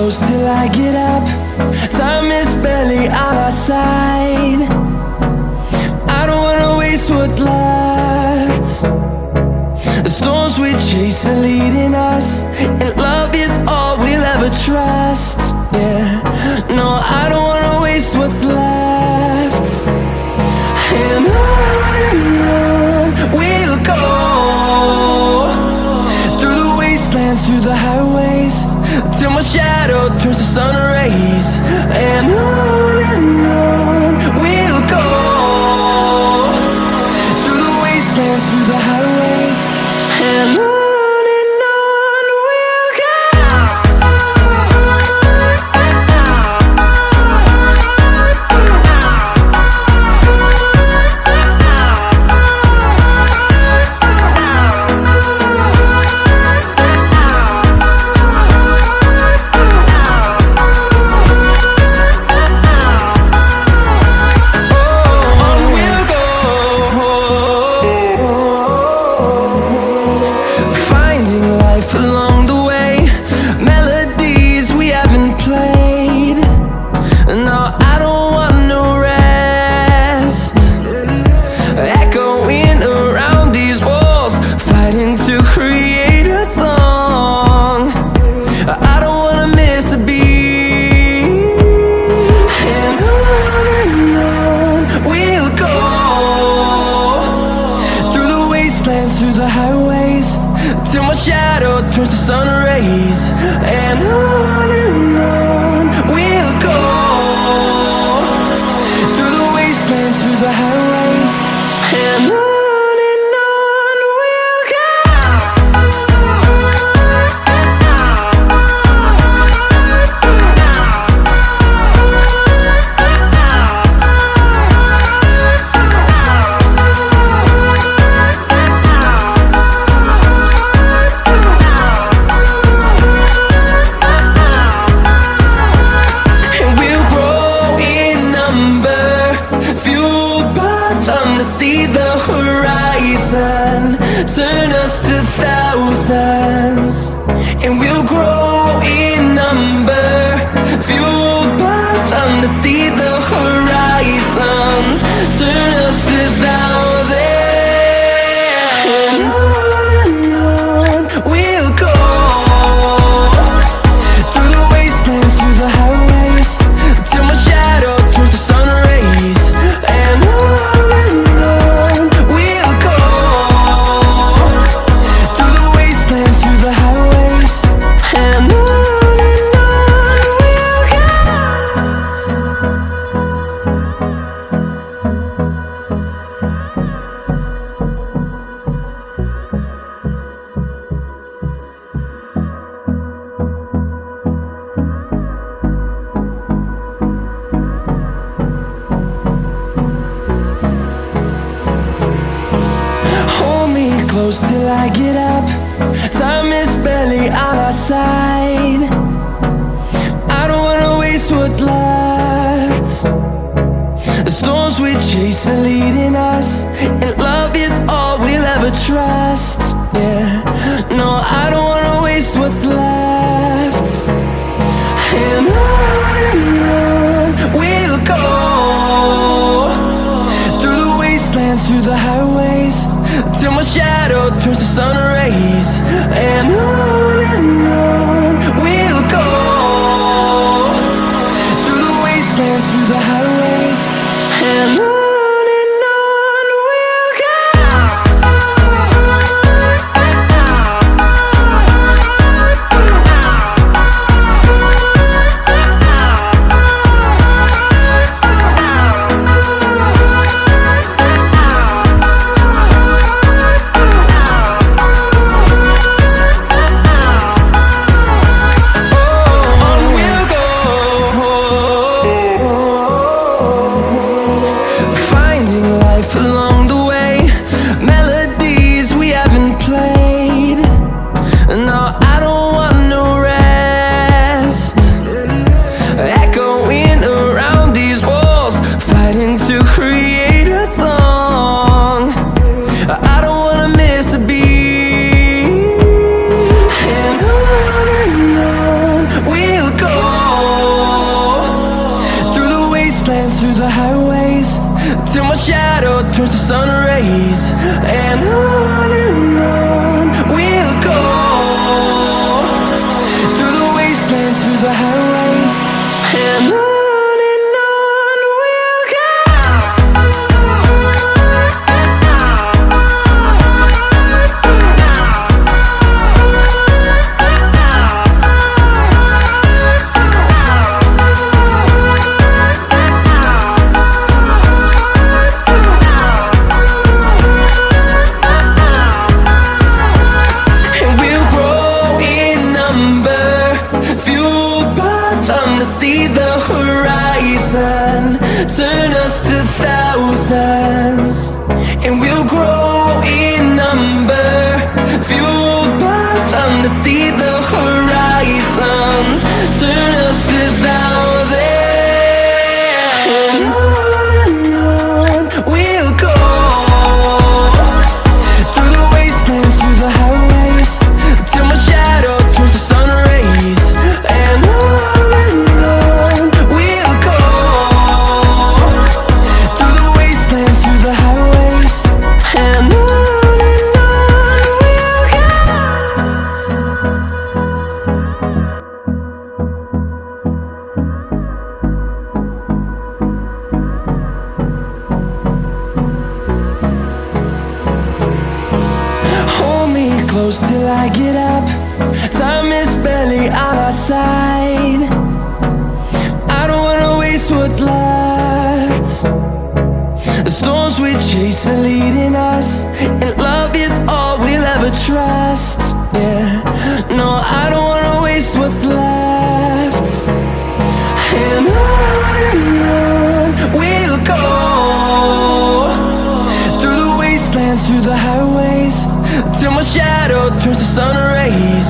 close till I get up. Time is barely on our side. I don't wanna waste what's left. The storms we chase are leading us, and love is all we'll ever trust. Yeah, no, I don't wanna waste what's left. And on we'll go, through the wastelands, through the highways, till my shadow turns to sun rays. And on we'll go, through the wastelands, through the highways, and on we'll go. Along the way, melodies we haven't played. No, I don't want no rest. Echoing around these walls, fighting to create a song. I don't wanna miss a beat. And on we'll go, through the wastelands, through the highways, till my shadow turns to sun rays. And on we'll go, through the wastelands, through the highways, and on we'll go. To see the horizon turn us to thousands, and we'll grow in number, fueled by them. To see the horizon turn us to thousands, and on we'll go, through the wastelands, through the highways, till my shadow turns to sun rays. And close till I get up. Time is barely on our side. I don't wanna waste what's left. The storms we chase are leading us, and love is all we'll ever trust. Yeah, no, I don't wanna waste what's left. And on we'll go, through the wastelands, through the highways, till my shadow turns to sun rays. And on we'll go, through the wastelands, through the highways, and on we'll go. to see the horizon. Turn us to thousands, and we'll grow in number. Fueled by them to see the horizon. Turn us to thousands, and on we'll go. Through the wastelands, through the highways, till my shadow turns to sun rays. And on we'll go. Through the wastelands, through the highways, and on we'll go. Hold me close till I get up. Time is barely on our side. I don't wanna waste what's left. The storms we chase are leading us, and love is all we'll ever trust. Yeah, no, I don't wanna waste what's left. And on we'll go. Through the wastelands, through the highways, till my shadow turns to sun rays.